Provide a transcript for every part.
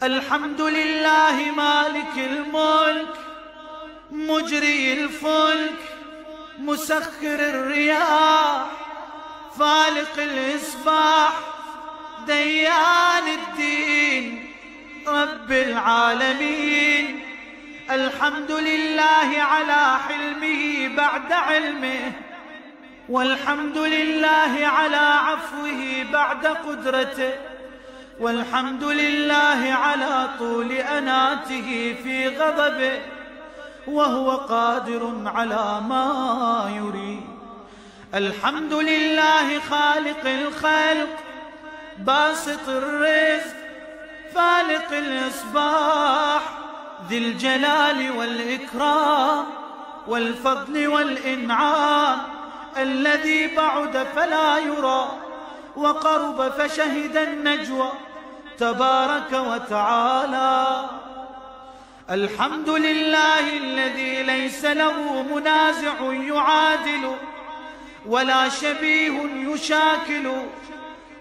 الحمد لله مالك الملك مجري الفلك مسخر الرياح فالق الإصباح ديان الدين رب العالمين. الحمد لله على حلمه بعد علمه، والحمد لله على عفوه بعد قدرته، والحمد لله على طول أناته في غضبه، وهو قادر على ما يريد. الحمد لله خالق الخلق باسط الرزق فالق الإصباح ذي الجلال والإكرام والفضل والإنعام، الذي بعد فلا يرى وقرب فشهد النجوى تبارك وتعالى. الحمد لله الذي ليس له منازع يعادل، ولا شبيه يشاكل،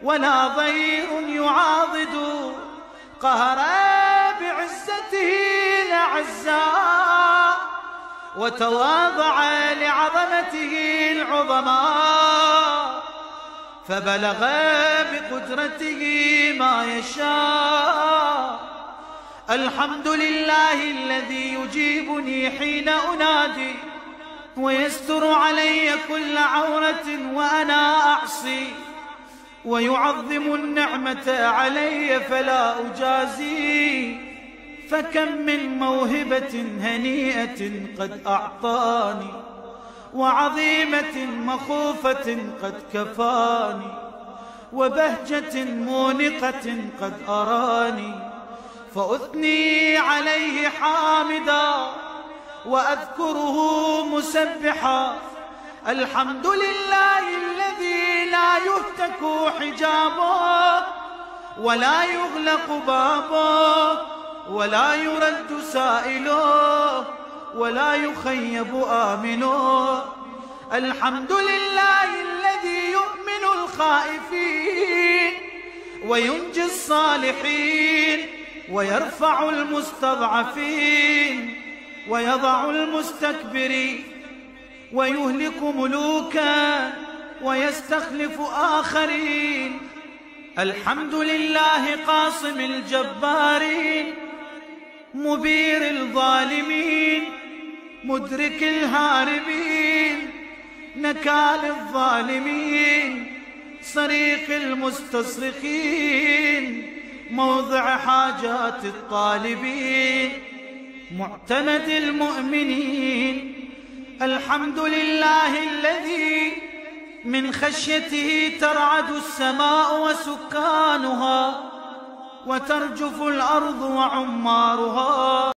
ولا ظهير يعاضد، قهر بعزته الأعزاء وتواضع لعظمته العظماء، فبلغ بقدرته ما يشاء. الحمد لله الذي يجيبني حين أنادي، ويستر علي كل عورة وأنا أعصي، ويعظم النعمة علي فلا أجازي. فكم من موهبة هنيئة قد أعطاني، وعظيمة مخوفة قد كفاني، وبهجة مونقة قد أراني، فأثني عليه حامدا وأذكره مسبحا. الحمد لله الذي لا يهتك حجابه، ولا يغلق بابه، ولا يرد سائله، ولا يخيب آمنه. الحمد لله الذي يؤمن الخائفين وينجي الصالحين، ويرفع المستضعفين ويضع المستكبرين، ويهلك ملوكا ويستخلف آخرين. الحمد لله قاصم الجبارين مبير الظالمين مدرك الهاربين نكال الظالمين صريخ المستصرخين موضع حاجات الطالبين معتمد المؤمنين. الحمد لله الذي من خشيته ترعد السماء وسكانها، وترجف الأرض وعمارها.